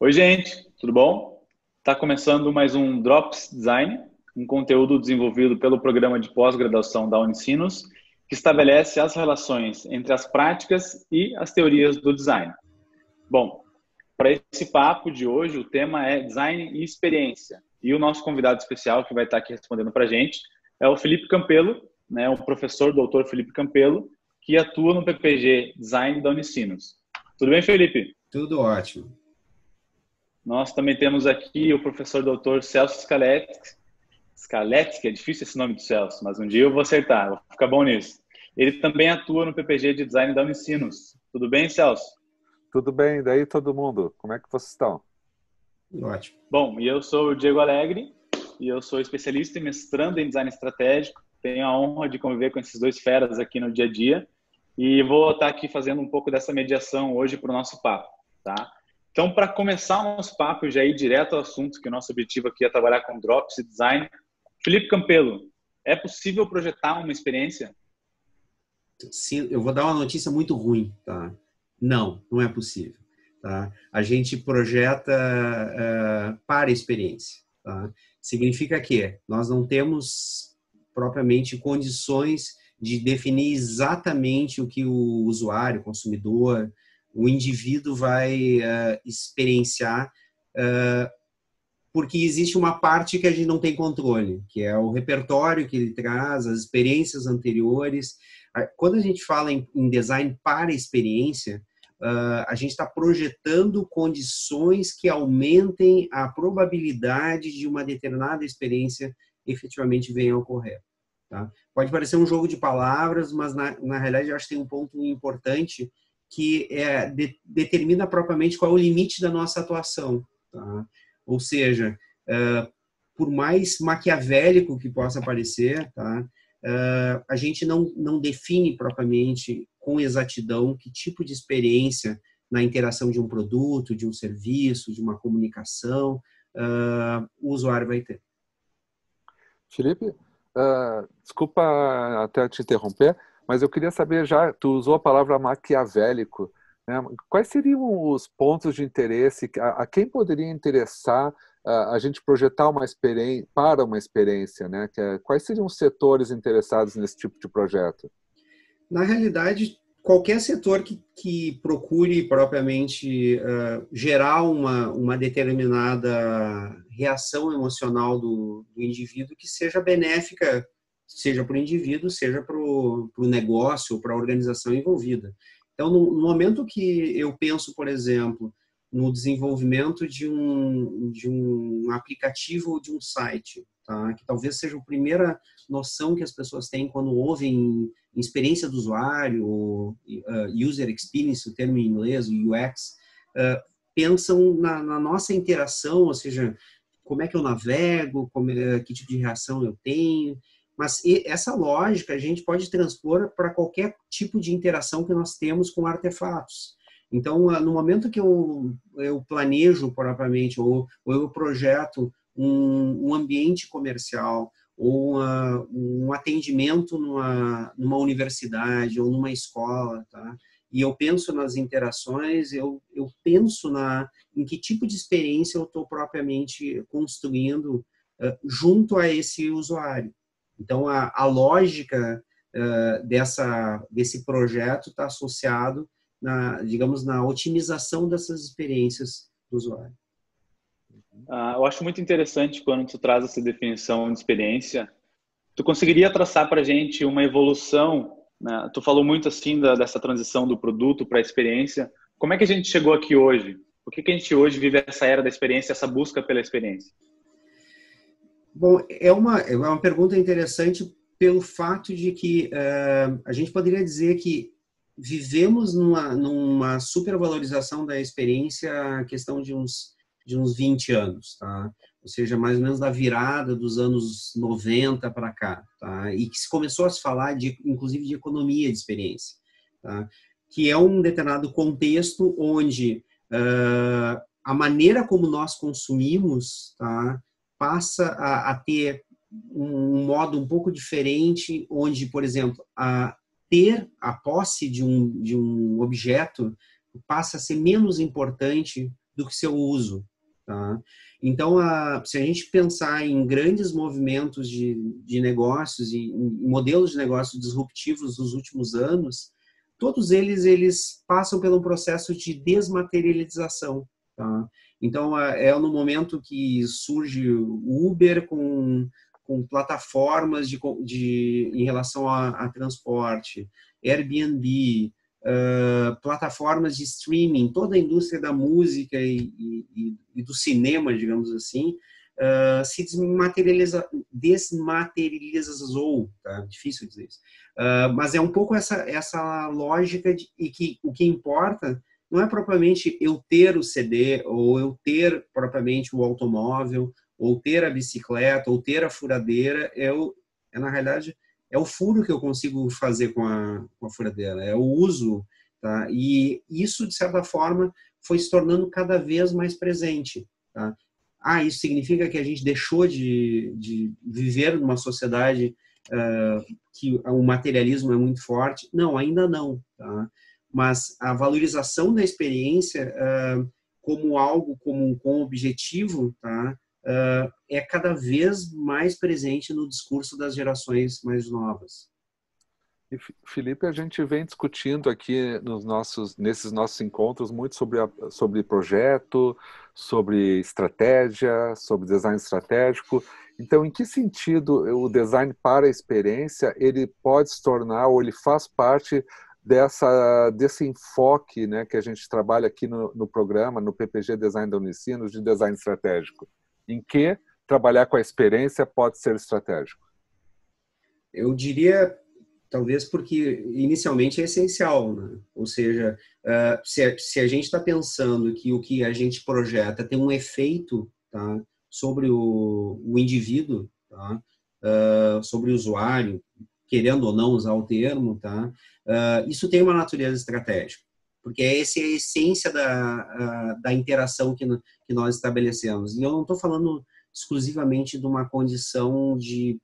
Oi, gente, tudo bom? Está começando mais um Drops Design, um conteúdo desenvolvido pelo programa de pós-graduação da Unicinos, que estabelece as relações entre as práticas e as teorias do design. Bom, para esse papo de hoje, o tema é design e experiência. E o nosso convidado especial que vai estar aqui respondendo para a gente é o Felipe Campelo, né, o professor doutor Felipe Campelo, que atua no PPG Design da Unicinos. Tudo bem, Felipe? Tudo ótimo. Nós também temos aqui o professor doutor Celso Scaletti, que é difícil esse nome do Celso, mas um dia eu vou acertar, vou ficar bom nisso. Ele também atua no PPG de Design da Unicinos. Tudo bem, Celso? Tudo bem, daí todo mundo? Como é que vocês estão? Ótimo. Bom, e eu sou o Diego Alegre, e eu sou especialista e mestrando em Design Estratégico. Tenho a honra de conviver com esses dois feras aqui no dia a dia, e vou estar aqui fazendo um pouco dessa mediação hoje para o nosso papo, tá? Então, para começar o nosso papo e já ir direto ao assunto, que o nosso objetivo aqui é trabalhar com Drops e Design, Felipe Campelo, é possível projetar uma experiência? Sim, eu vou dar uma notícia muito ruim, tá? Não é possível, tá? A gente projeta para a experiência, tá? Significa que nós não temos propriamente condições de definir exatamente o que o usuário, o consumidor, o indivíduo vai experienciar, porque existe uma parte que a gente não tem controle, que é o repertório que ele traz, as experiências anteriores. Quando a gente fala em design para experiência, a gente está projetando condições que aumentem a probabilidade de uma determinada experiência efetivamente venha a ocorrer. Tá? Pode parecer um jogo de palavras, mas na realidade eu acho que tem um ponto importante que determina propriamente qual é o limite da nossa atuação. Tá? Ou seja, por mais maquiavélico que possa parecer, tá? A gente não define propriamente com exatidão que tipo de experiência na interação de um produto, de um serviço, de uma comunicação, o usuário vai ter. Felipe, desculpa até te interromper, mas eu queria saber já, tu usou a palavra maquiavélico, né? Quais seriam os pontos de interesse, a quem poderia interessar a gente projetar uma experiência para uma experiência, né? Quais seriam os setores interessados nesse tipo de projeto? Na realidade, qualquer setor que procure propriamente gerar uma determinada reação emocional do indivíduo que seja benéfica, seja para o indivíduo, seja para o negócio ou para a organização envolvida. Então, no momento que eu penso, por exemplo, no desenvolvimento de um aplicativo ou de um site, tá? Que talvez seja a primeira noção que as pessoas têm quando ouvem experiência do usuário, user experience, o termo em inglês, o UX, pensam na nossa interação, ou seja, como é que eu navego, que tipo de reação eu tenho, mas essa lógica a gente pode transpor para qualquer tipo de interação que nós temos com artefatos. Então, no momento que eu planejo propriamente, ou eu projeto um ambiente comercial, ou um atendimento numa universidade ou numa escola, tá? E eu penso nas interações, eu penso em que tipo de experiência eu estou propriamente construindo junto a esse usuário. Então, a lógica desse projeto está associado digamos, na otimização dessas experiências do usuário. Eu acho muito interessante quando tu traz essa definição de experiência. Tu conseguiria traçar para a gente uma evolução, né? Tu falou muito assim dessa transição do produto para a experiência. Como é que a gente chegou aqui hoje? Por que a gente hoje vive essa era da experiência, essa busca pela experiência? Bom, é uma pergunta interessante pelo fato de que a gente poderia dizer que vivemos numa supervalorização da experiência a questão de uns 20 anos, tá? Ou seja, mais ou menos da virada dos anos 90 para cá, tá? E que se começou a se falar, inclusive, de economia de experiência, tá? Que é um determinado contexto onde a maneira como nós consumimos, tá? Passa a ter um modo um pouco diferente, onde, por exemplo, ter a posse de um objeto passa a ser menos importante do que seu uso. Tá? Então, se a gente pensar em grandes movimentos de negócios e em modelos de negócios disruptivos dos últimos anos, todos eles passam por um processo de desmaterialização. Tá? Então, é no momento que surge o Uber com plataformas em relação a transporte, Airbnb, plataformas de streaming, toda a indústria da música e do cinema, digamos assim, se desmaterializou, tá? Difícil dizer isso. Mas é um pouco essa lógica e que o que importa não é propriamente eu ter o CD, ou eu ter propriamente o automóvel, ou ter a bicicleta, ou ter a furadeira, na realidade, é o furo que eu consigo fazer com a furadeira, é o uso, tá? E isso, de certa forma, foi se tornando cada vez mais presente, tá? Isso significa que a gente deixou de viver numa sociedade que o materialismo é muito forte? Não, ainda não, tá? Mas a valorização da experiência como algo, com objetivo, tá? É cada vez mais presente no discurso das gerações mais novas. E, Felipe, a gente vem discutindo aqui nesses nossos encontros muito sobre projeto, sobre estratégia, sobre design estratégico. Então, em que sentido o design para a experiência ele pode se tornar, ou ele faz parte desse enfoque, né, que a gente trabalha aqui no programa, no PPG Design da Unicinos, de design estratégico? Em que trabalhar com a experiência pode ser estratégico? Eu diria, talvez porque inicialmente é essencial, né? Ou seja, se a gente está pensando que o que a gente projeta tem um efeito, tá, sobre o indivíduo, tá, sobre o usuário, querendo ou não usar o termo, tá, isso tem uma natureza estratégica, porque essa é a essência da interação que nós estabelecemos. E eu não estou falando exclusivamente de uma condição de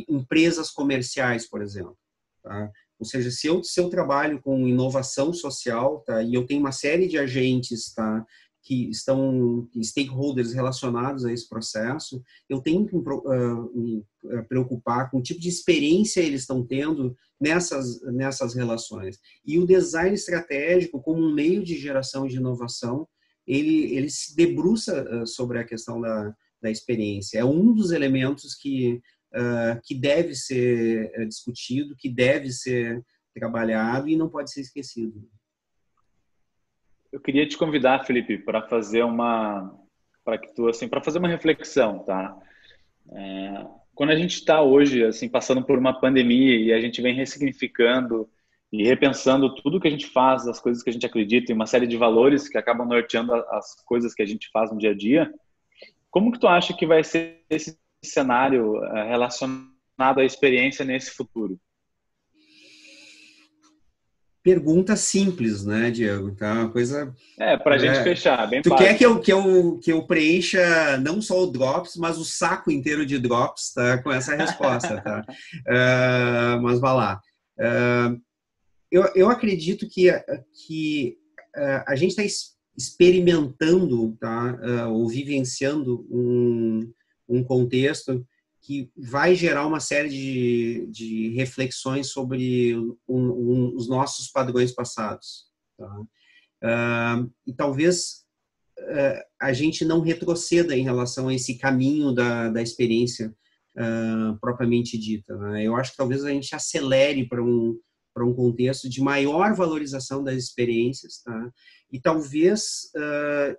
empresas comerciais, por exemplo. Tá? Ou seja, se eu trabalho com inovação social, tá, e eu tenho uma série de agentes, tá, que estão stakeholders relacionados a esse processo, eu tenho que me preocupar com o tipo de experiência eles estão tendo nessas relações. E o design estratégico, como um meio de geração de inovação, ele se debruça sobre a questão da experiência. É um dos elementos que deve ser discutido, que deve ser trabalhado e não pode ser esquecido. Eu queria te convidar, Felipe, para fazer uma reflexão, tá? Quando a gente está hoje assim passando por uma pandemia e a gente vem ressignificando e repensando tudo que a gente faz, as coisas que a gente acredita e uma série de valores que acabam norteando as coisas que a gente faz no dia a dia, como que tu acha que vai ser esse cenário relacionado à experiência nesse futuro? Pergunta simples, né, Diego? Então, uma coisa... para a gente fechar, bem Tu fácil. quer que eu preencha não só o Drops, mas o saco inteiro de Drops, tá? Com essa resposta, tá? Mas vai lá. Eu acredito que a gente está experimentando, tá? Ou vivenciando um contexto que vai gerar uma série de reflexões sobre os nossos padrões passados. Tá? E talvez a gente não retroceda em relação a esse caminho da experiência propriamente dita. Né? Eu acho que talvez a gente acelere para um contexto de maior valorização das experiências, tá? E talvez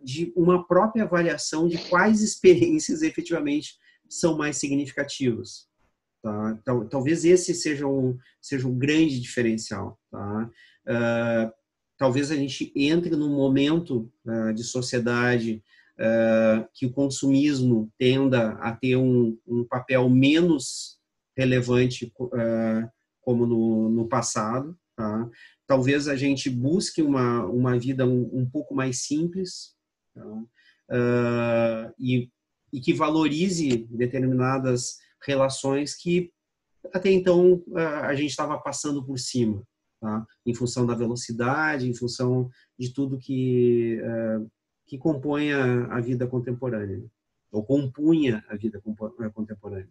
de uma própria avaliação de quais experiências efetivamente são mais significativas. Tá? Talvez esse seja um grande diferencial. Tá? Talvez a gente entre num momento de sociedade que o consumismo tenda a ter um papel menos relevante como no passado. Tá? Talvez a gente busque uma vida um pouco mais simples, tá? E que valorize determinadas relações que até então a gente estava passando por cima, tá? Em função da velocidade, em função de tudo que que compõem a vida contemporânea, ou compunha a vida contemporânea.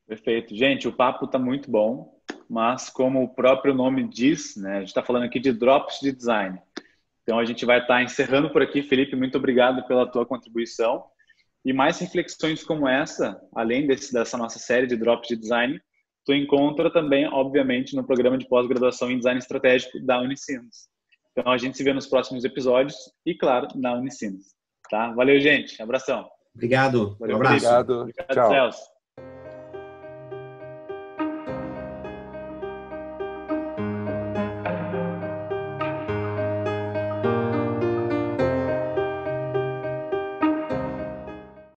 Perfeito. Gente, o papo está muito bom, mas como o próprio nome diz, né, a gente está falando aqui de Drops de Design. Então, a gente vai estar encerrando por aqui. Felipe, muito obrigado pela tua contribuição. E mais reflexões como essa, além dessa nossa série de Drops de Design, tu encontra também, obviamente, no programa de pós-graduação em Design Estratégico da Unicinos. Então, a gente se vê nos próximos episódios e, claro, na Unicinos. Tá? Valeu, gente. Abração. Obrigado. Valeu, um abraço. Obrigado. Obrigado, Tchau. Celso.